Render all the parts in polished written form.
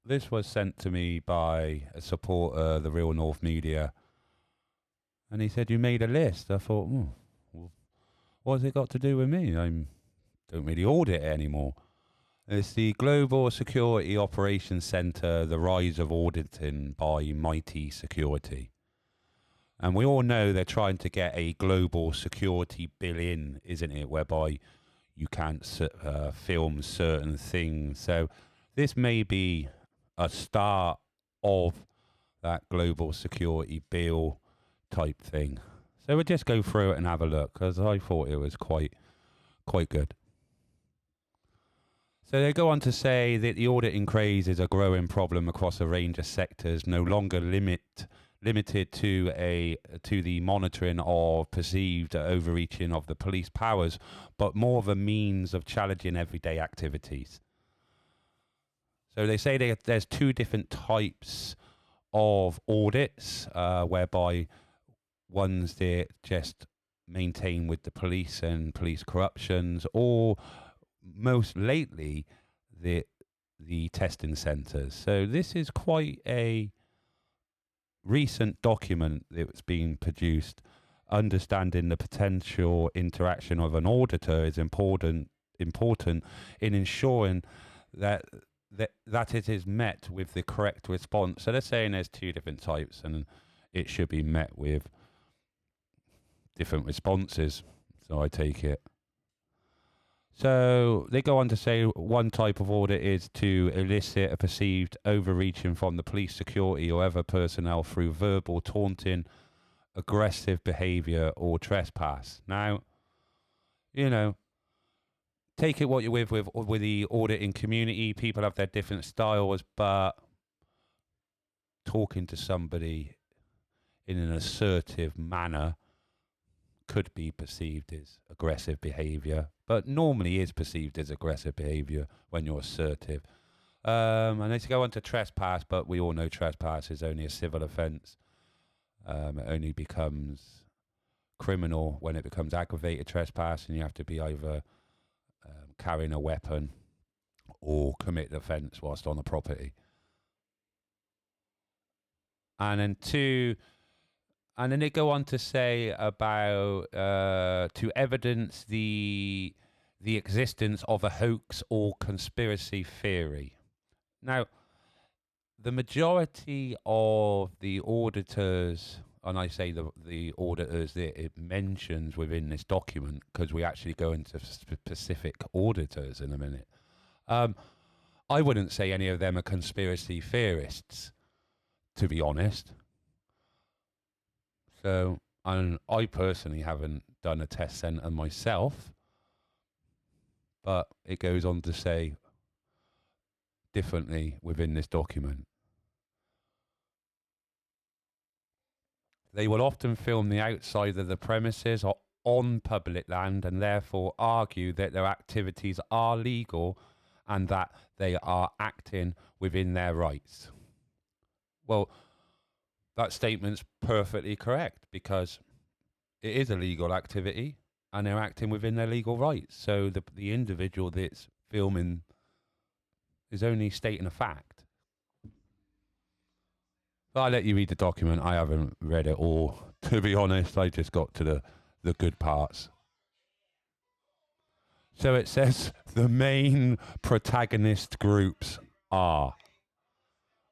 this was sent to me by a supporter of the Real North Media, and he said, you made a list. I thought, well, what has it got to do with me? I don't really audit it anymore. It's the Global Security Operations Centre, the rise of auditing by Mitie Security. And we all know they're trying to get a global security bill in, isn't it? Whereby you can't film certain things. So this may be a start of that global security bill type thing. So we'll just go through it and have a look, because I thought it was quite good. So they go on to say that the auditing craze is a growing problem across a range of sectors, no longer limited to the monitoring of perceived overreaching of the police powers, but more of a means of challenging everyday activities. So they say there's two different types of audits, whereby ones that just maintain with the police and police corruptions, or most lately the testing centres. So this is quite a recent document that's been produced. Understanding the potential interaction of an auditor is important in ensuring that it is met with the correct response. So they're saying there's two different types, and it should be met with different responses. So I take it. So they go on to say one type of audit is to elicit a perceived overreaching from the police, security, or other personnel through verbal taunting, aggressive behaviour, or trespass. Now, take it what you're with the auditing community. People have their different styles, but talking to somebody in an assertive manner could be perceived as aggressive behaviour, but normally is perceived as aggressive behaviour when you're assertive. And they go on to trespass, but we all know trespass is only a civil offence. It only becomes criminal when it becomes aggravated trespass, and you have to be either carrying a weapon or commit the offence whilst on the property. And then they go on to say about to evidence the existence of a hoax or conspiracy theory. Now, the majority of the auditors, and I say the auditors that it mentions within this document, because we actually go into specific auditors in a minute, I wouldn't say any of them are conspiracy theorists, to be honest. So, and I personally haven't done a test centre myself, but it goes on to say differently within this document. They will often film the outside of the premises or on public land, and therefore argue that their activities are legal and that they are acting within their rights. Well, that statement's perfectly correct, because it is a legal activity and they're acting within their legal rights. So the individual that's filming is only stating a fact. But I'll let you read the document. I haven't read it all, to be honest. I just got to the good parts. So it says the main protagonist groups are: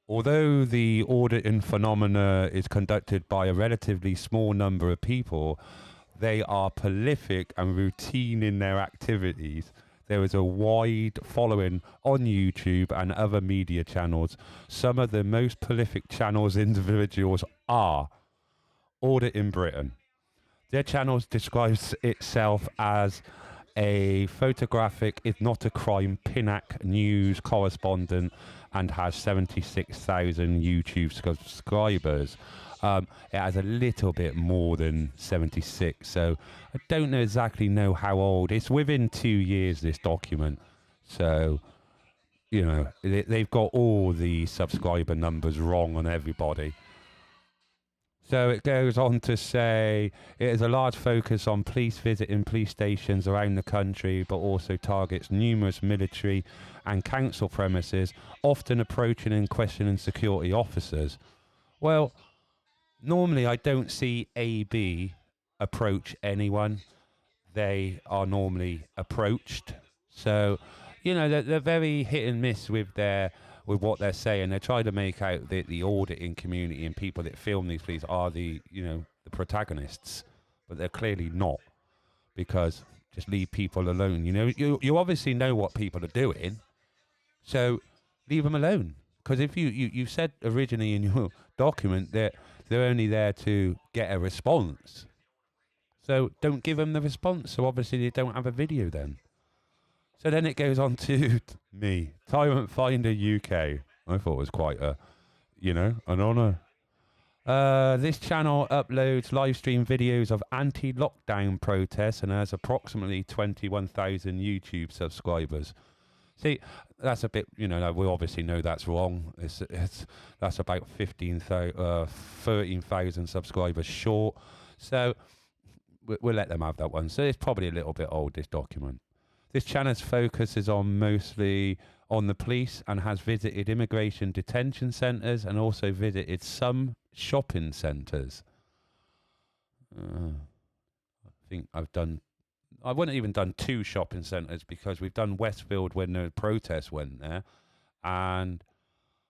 although the auditing phenomena is conducted by a relatively small number of people, they are prolific and routine in their activities. There is a wide following on YouTube and other media channels. Some of the most prolific channels individuals are Audit in Britain. Their channel describes itself as a photographic, if not a crime, Pinnack news correspondent, and has 76,000 YouTube subscribers. It has a little bit more than 76, so I don't exactly know how old. It's within 2 years, this document. So, they've got all the subscriber numbers wrong on everybody. So it goes on to say it is a large focus on police visiting police stations around the country, but also targets numerous military and council premises, often approaching and questioning security officers. Well, normally I don't see AB approach anyone. They are normally approached. So, they're very hit and miss with what they're saying. They're trying to make out that the auditing community and people that film these police are the protagonists, but they're clearly not, because just leave people alone. You obviously know what people are doing, so leave them alone. Because if you said originally in your document that they're only there to get a response, so don't give them the response. So obviously they don't have a video then. So then it goes on to me, Tyrant Finder UK. I thought it was quite an honour. This channel uploads live stream videos of anti-lockdown protests and has approximately 21,000 YouTube subscribers. See, that's a bit, we obviously know that's wrong. That's about 13,000 subscribers short. So we'll let them have that one. So it's probably a little bit old, this document. This channel's focus is mostly on the police and has visited immigration detention centres and also visited some shopping centres. I think I wouldn't even done 2 shopping centres, because we've done Westfield when the protest went there. And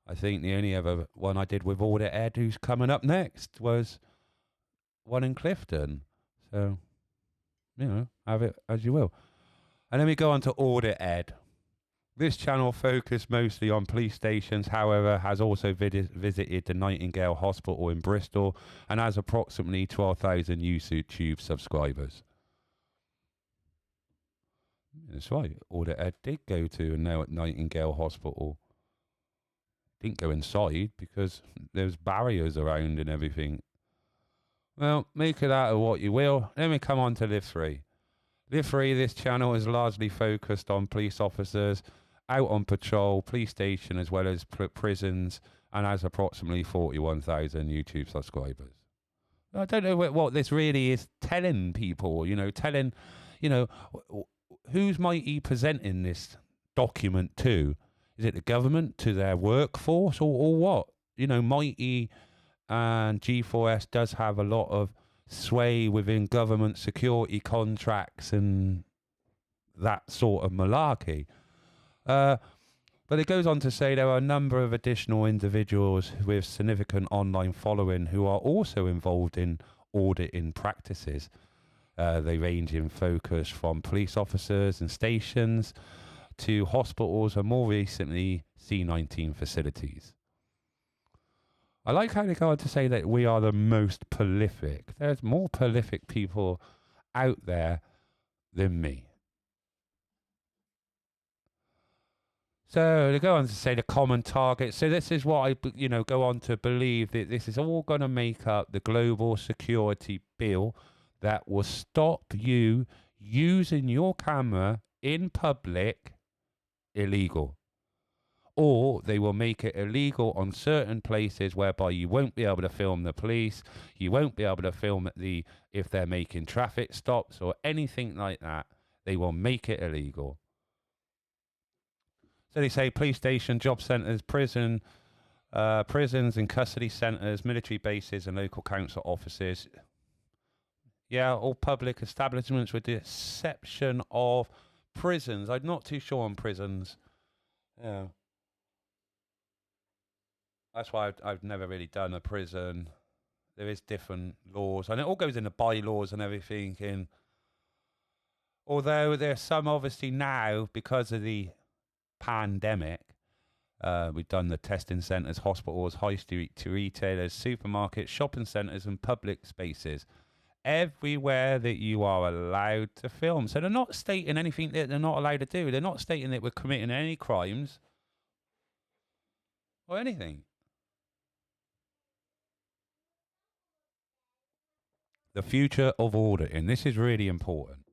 I think the only other one I did with Audit Ed, who's coming up next, was one in Clifton. So, have it as you will. And then we go on to Audit Ed. This channel focused mostly on police stations, however, has also visited the Nightingale Hospital in Bristol and has approximately 12,000 YouTube subscribers. That's right, Audit Ed did go to and now at Nightingale Hospital. Didn't go inside because there's barriers around and everything. Well, make it out of what you will. Let me come on to Live Free. Live Free, this channel is largely focused on police officers out on patrol, police station, as well as prisons, and has approximately 41,000 YouTube subscribers. I don't know what this really is telling people, who's Mitie presenting this document to? Is it the government, to their workforce, or what? Mitie and G4S does have a lot of sway within government security contracts and that sort of malarkey. But it goes on to say there are a number of additional individuals with significant online following who are also involved in auditing practices. They range in focus from police officers and stations to hospitals and more recently C19 facilities. I like how they go on to say that we are the most prolific. There's more prolific people out there than me. So they go on to say the common target. So this is what I, go on to believe that this is all going to make up the global security bill that will stop you using your camera in public illegal. Or they will make it illegal on certain places whereby you won't be able to film the police, you won't be able to film if they're making traffic stops or anything like that. They will make it illegal. So they say police station, job centres, prisons and custody centres, military bases and local council offices. Yeah, all public establishments with the exception of prisons. I'm not too sure on prisons. Yeah. That's why I've never really done a prison. There is different laws, and it all goes into bylaws and everything. And although there's some obviously now because of the pandemic, we've done the testing centres, hospitals, high street to retailers, supermarkets, shopping centres, and public spaces. Everywhere that you are allowed to film. So they're not stating anything that they're not allowed to do. They're not stating that we're committing any crimes or anything. The future of auditing. This is really important.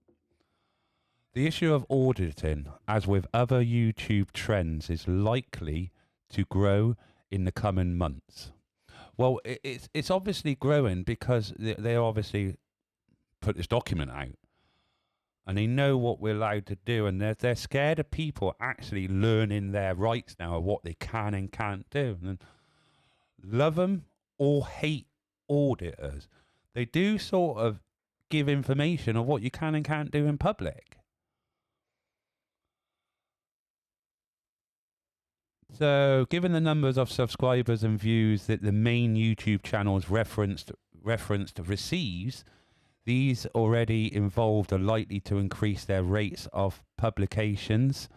The issue of auditing, as with other YouTube trends, is likely to grow in the coming months. Well, it's obviously growing because they obviously put this document out, and they know what we're allowed to do, and they're scared of people actually learning their rights now of what they can and can't do. And love them or hate auditors, they do sort of give information of what you can and can't do in public. So, given the numbers of subscribers and views that the main YouTube channels referenced receives, these already involved are likely to increase their rates of publications,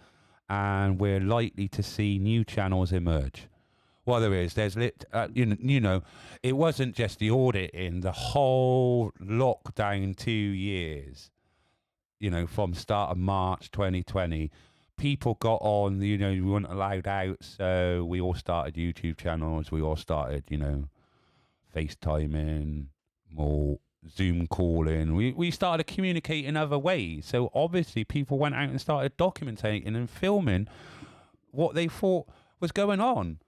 and we're likely to see new channels emerge. Well, there's you know, it wasn't just the auditing, the whole lockdown 2 years, you know, from start of March 2020, people got on, you know, we weren't allowed out, so we all started YouTube channels, we all started, you know, FaceTiming, more Zoom calling. We started communicating other ways. So obviously people went out and started documenting and filming what they thought was going on.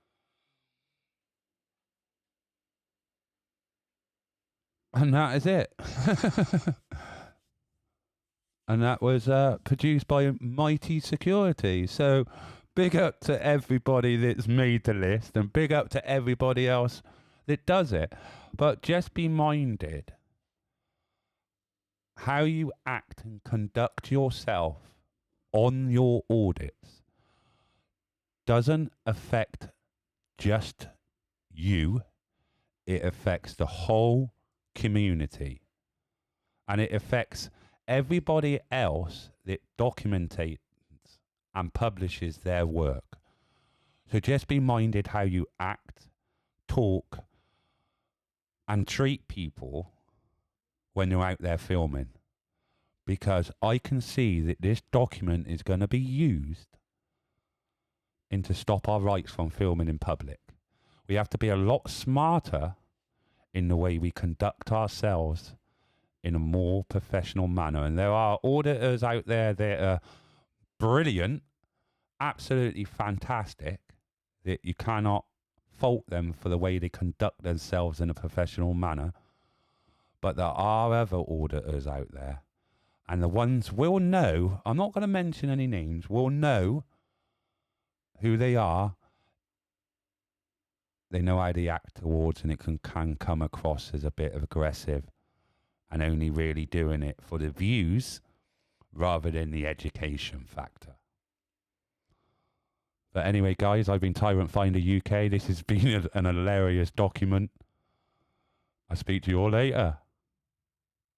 And that is it. And that was produced by Mitie Security. So big up to everybody that's made the list, and big up to everybody else that does it. But just be minded how you act and conduct yourself on your audits doesn't affect just you, it affects the whole community, and it affects everybody else that documentates and publishes their work. So just be minded how you act, talk, and treat people when you're out there filming, because I can see that this document is going to be used to stop our rights from filming in public. We have to be a lot smarter in the way we conduct ourselves in a more professional manner. And there are auditors out there that are brilliant, absolutely fantastic, that you cannot fault them for the way they conduct themselves in a professional manner. But there are other auditors out there, and the ones will know, I'm not going to mention any names, will know who they are. They know how they act towards, and it can come across as a bit of aggressive and only really doing it for the views rather than the education factor. But anyway, guys, I've been Tyrant Finder UK. This has been an hilarious document. I'll speak to you all later.